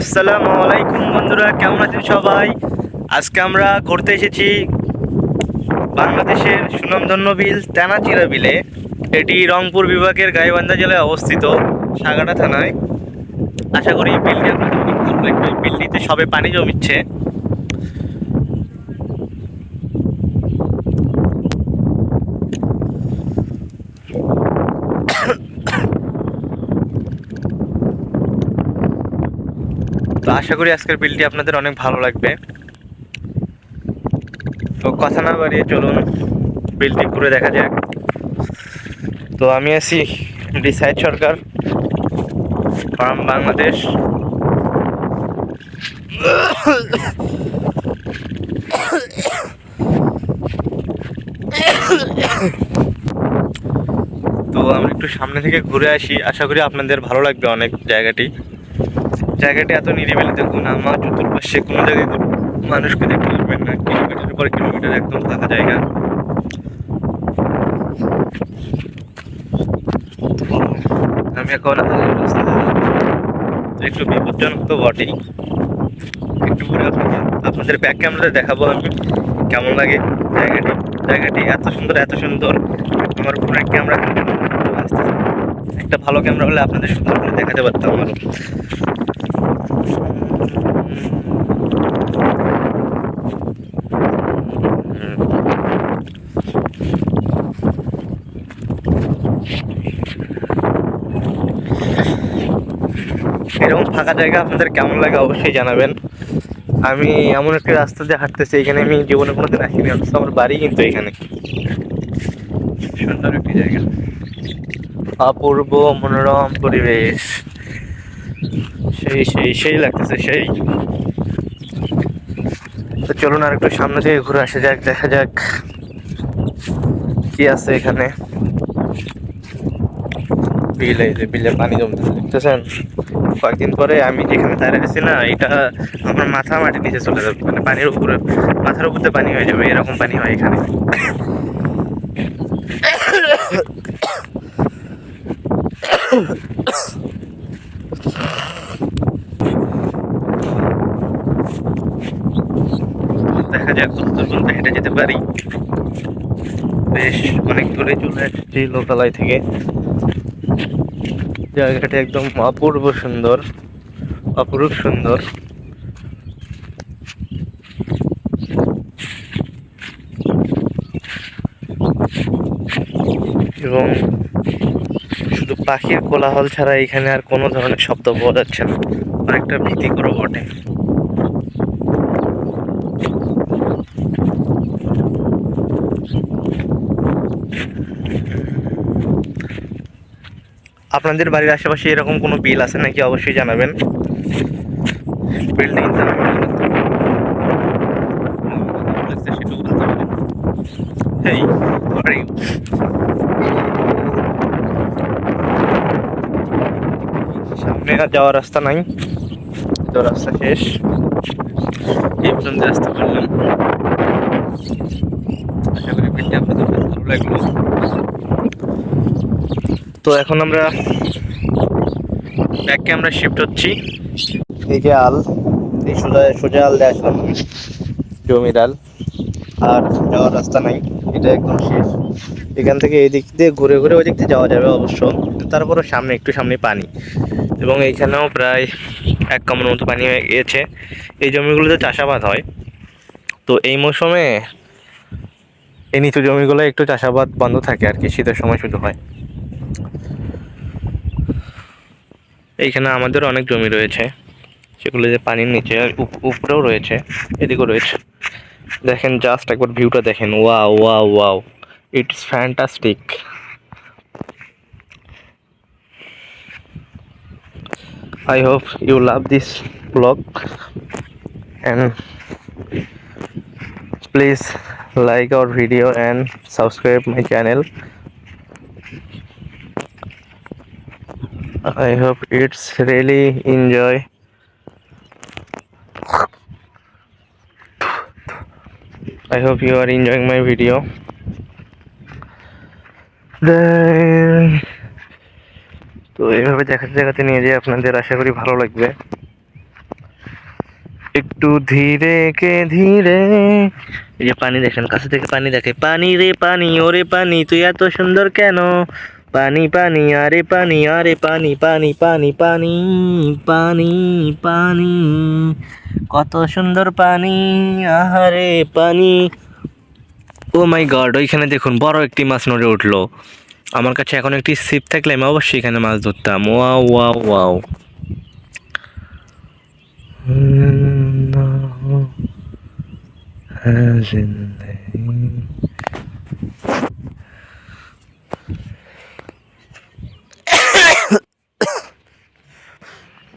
আসসালামু আলাইকুম বন্ধুরা, কেমন আছেন সবাই? আজকে আমরা ঘুরতে এসেছি বাংলাদেশের সুনামধন্য বিল তেনাচিরা বিলে। এটি রংপুর বিভাগের গাইবান্ধা জেলায় অবস্থিত, সাগাটা থানায়। আশা করি বিলটি আপনাদের অনেক ভালো লাগবে। বিলটিতে সবে পানি জমিচ্ছে। তো আশা করি আজকের বিলটি আপনাদের অনেক ভালো লাগবে। তো কথা না বাড়িয়ে চলুন বিলটি ঘুরে দেখা যাক। তো আমি আছি ডিসাইড সরকার, ফ্রম বাংলাদেশ। তো আমরা একটু সামনে থেকে ঘুরে আসি, আশা করি আপনাদের ভালো লাগবে অনেক। জায়গাটি এত নিরিবিলি, দেখুন আমার চতুর্পাশে কোনো জায়গায় মানুষকে দেখতে পারবেন না। কিলোমিটারের পর কিলোমিটার একদম ফাঁকা জায়গা। আমি এখন একটু বিপজ্জনক তো বটেই। একটু পরে আপনাদের ব্যাক ক্যামেরাতে দেখাবো আমি কেমন লাগে জায়গাটি। জায়গাটি এত সুন্দর, এত সুন্দর। আমার পুরো ক্যামেরা আসতেছে, একটা ভালো ক্যামেরা হলে আপনাদের সুন্দর করে দেখাতে পারতাম আরো। এরকম ফাঁকা জায়গা আপনাদের কেমন লাগে অবশ্যই জানাবেন। আমি এমন একটি রাস্তা দিয়ে হাঁটতেছি, এখানে আমি জীবনে কোনোদিন আসিনি, অথচ আমার বাড়ি কিন্তু এখানে। সুন্দর একটি জায়গা, অপূর্ব মনোরম পরিবেশ। সেই সেই সেই লাগতেছে সেই। তো চলুন আর একটু সামনে থেকে ঘুরে আসা যাক, দেখা যাক কি আছে এখানে। বিলে, এই যে বিলে পানি জমতেছে দেখতেছেন। কয়েকদিন পরে আমি যেখানে দাঁড়িয়ে আছি না, এটা আমার মাথা মাটির নিচে চলে যাবে, মানে পানির উপরে, মাথার উপরে পানি হয়ে যাবে, এরকম পানি হয় এখানে। দেখা যাক কতদূর পর্যন্ত হেঁটে যেতে পারি। বেশ অনেক দূরে চলে এসেছি লোকালয় থেকে। জায়গাটা একদম অপূর্ব সুন্দর, অপরূপ সুন্দর। এবং শুধু পাখির কোলাহল ছাড়া এখানে আর কোনো ধরনের শব্দ পাওয়া যাচ্ছে না। অনেকটা ভীতিকর বটে। আপনাদের বাড়ির আশেপাশে এরকম কোনো বিল আছে নাকি অবশ্যই জানাবেন। বিল্ডিং সামনে আর যাওয়ার রাস্তা নাই, তো রাস্তা শেষ। এই পর্যন্ত আসতে পারলাম। আশা করি ভিডিওটি আপনাদের ভালো লাগলো। তো এখন আমরা ব্যাক ক্যামেরা শিফট হচ্ছি। এই যে আল, এই সোজা সোজা আল দিয়ে আসলাম, জমির আল। আর যাওয়ার রাস্তা নাই, এটা একদম শেষ। এখান থেকে এই দিক দিয়ে ঘুরে ঘুরে ওই দিক দিয়ে যাওয়া যাবে অবশ্য, তারপরে সামনে একটু সামনে পানি। এবং এইখানেও প্রায় 1 কামড়ের মতো পানি হয়ে গিয়েছে। এই জমিগুলোতে চাষাবাদ হয়। তো এই মৌসুমে এই নিচু জমিগুলো একটু চাষাবাদ বন্ধ থাকে আর কি, শীতের সময় শুধু হয়। এইখানে আমাদের অনেক জমি রয়েছে, সেগুলো যে পানির নিচে, উপরেও রয়েছে, এদিকেও রয়েছে। দেখেন জাস্ট একবার ভিউটা দেখেন, wow wow wow, it's fantastic. I hope you love this vlog and please like our video and subscribe my channel. I hope it's really enjoy. I hope you are enjoying my video. Then তো এইভাবে দেখাতে দেখাতে নিয়ে যাই আপনাদের, আশা করি ভালো লাগবে। একটু ধীরে কে ধীরে। এই যে পানি দেখেন, কাছে থেকে পানি দেখে, পানি রে পানি, ওরে পানি তুই এত সুন্দর কেন? পানি পানি আরে পানি, আরে পানি পানি পানি পানি পানি পানি, কত সুন্দর পানি, আহারে পানি। ও মাই গড, ওইখানে দেখুন বড় একটি মাছ নড়ে উঠলো। আমার কাছে এখন একটি ছিপ থাকলে আমি অবশ্যই এখানে মাছ ধরতাম। Wow wow wow.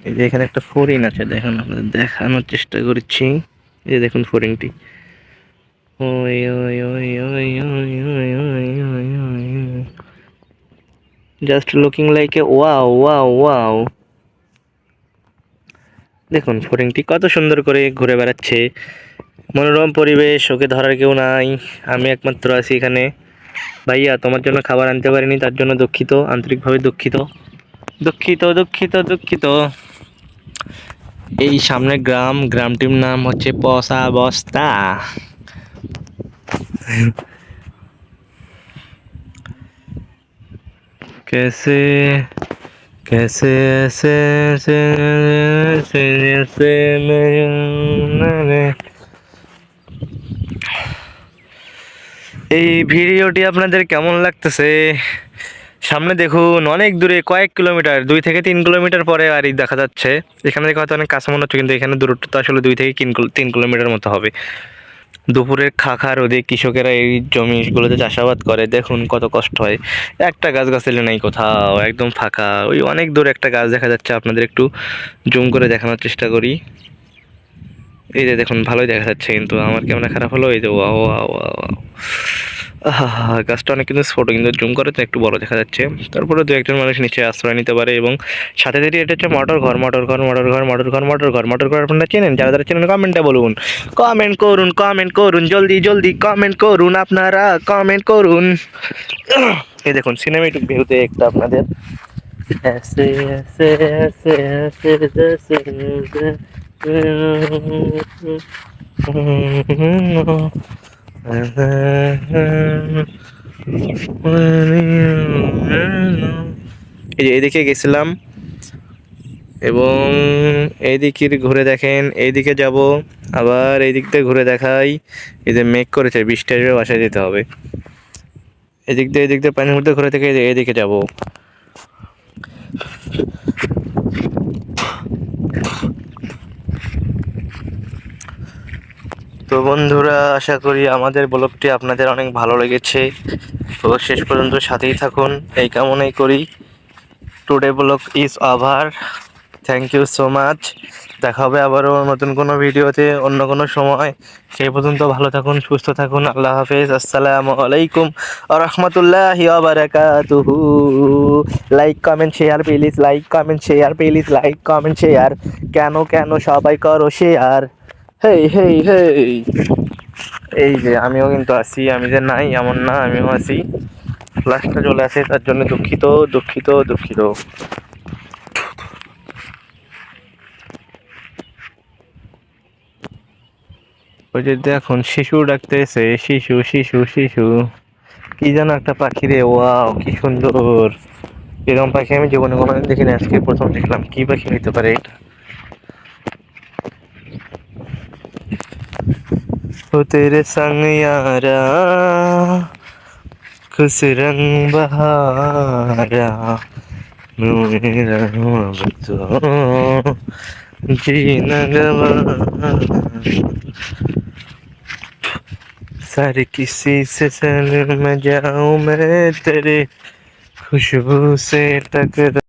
এই যে এখানে একটা ফড়িং আছে, দেখুন আপনাদের দেখানোর চেষ্টা করছি। এই যে দেখুন ফড়িংটি, ওই ওই ওই ওই ওই ওই ওই ওই ওই, just looking like a wow wow wow. দেখুন ফড়িংটি কত সুন্দর করে ঘুরে বেড়াচ্ছে, মনোরম পরিবেশ, ওকে ধরার কেউ নাই, আমি একমাত্র আছি এখানে। ভাইয়া তোমার জন্য খাবার আনতে পারিনি, তার জন্য দুঃখিত, আন্তরিকভাবে দুঃখিত, দুঃখিত দুঃখিত দুঃখিত। এই সামনে গ্রামটির নাম হচ্ছে পসা বস্তা। कैसे कैसे ऐसे ऐसे ऐसे ऐसे मेरे। এই ভিডিওটি আপনাদের কেমন লাগতেছে? সামনে দেখুন অনেক দূরে, কয়েক কিলোমিটার, 2 থেকে 3 কিলোমিটার পরে বাড়ি দেখা যাচ্ছে। এখানে দেখে হয়তো অনেক কাছে মনে হচ্ছে, কিন্তু এখানে দূরত্ব আসলে 2 থেকে 3 কিলোমিটার মতো হবে। দুপুরের খা রোদে কৃষকেরা এই জমিগুলোতে চাষাবাদ করে, দেখুন কত কষ্ট হয়। একটা গাছগাছালি নেই কোথাও, একদম ফাঁকা। ওই অনেক দূরে একটা গাছ দেখা যাচ্ছে, আপনাদের একটু জুম করে দেখানোর চেষ্টা করি। এই যে দেখুন ভালোই দেখা যাচ্ছে, কিন্তু আমার ক্যামেরা খারাপ হলো। এই যে ওয়াও ওয়াও ওয়াও, গাছটা অনেক কিন্তু ছোট, কিন্তু জুম করে তো একটু বড় দেখা যাচ্ছে। তারপরে দু একজন মানুষ নিচে আশ্রয় নিতে পারে, এবং সাথে যদি এটা হচ্ছে মোটর ঘর, মোটর ঘর, মোটর ঘর, মোটর ঘর, মোটর ঘর, মোটর ঘর আপনারা চেনেন? যারা যারা চেনেন কমেন্টে বলুন, কমেন্ট করুন, কমেন্ট করুন, জলদি জলদি কমেন্ট করুন, আপনারা কমেন্ট করুন। এই দেখুন সিনেমেটিক ভিউতে একটা আপনাদের ऐसे ऐसे ऐसे ऐसे जैसे এই যে এদিকে গেছিলাম, এবং এইদিকে ঘুরে দেখেন, এইদিকে যাব, আবার এই দিক দিয়ে ঘুরে দেখাই। এই যে মেঘ করেছে, বৃষ্টি আসবে, বাসায় যেতে হবে। এদিক দিয়ে পানির মধ্যে ঘুরে থেকে এইদিকে যাব। তো বন্ধুরা, আশা করি আমাদের ব্লগটি আপনাদের অনেক ভালো লেগেছে। তো শেষ পর্যন্ত সাথেই থাকুন, এই কামনাই করি। Today blog is over. Thank you so much. দেখা হবে আবারও নতুন কোনো ভিডিওতে অন্য কোনো সময়। সেই পর্যন্ত ভালো থাকুন, সুস্থ থাকুন। আল্লাহ হাফেজ। আসসালামু আলাইকুম ওয়া রাহমাতুল্লাহি ওয়া বারাকাতুহু। Like comment share please, like comment share please, like comment share. কেন কেন সবাই করো শেয়ার। হেই হেই হেই। এই যে আমিও কিন্তু আছি, আমি যে নাই এমন না, আমিও আছি। ফ্লাশটা চলে আসে, তার জন্য দুঃখিত দুঃখিত দুঃখিত। ওই যে দেখুন শিশু ডাকতেছে, শিশু শিশু শিশু। কি যেন একটা পাখি রে, ওয়াও কি সুন্দর। এরকম পাখি আমি জীবনে কোনোদিন দেখিনি, আজকে প্রথম দেখলাম। কি পাখি হইতে পারে এটা? ও তেরে संग यारा खुश रंग बहारा मेरा अब तो जीना गवारा, सारे किसी से सर मैं जाऊं मैं तेरे खुशबू से टकरा।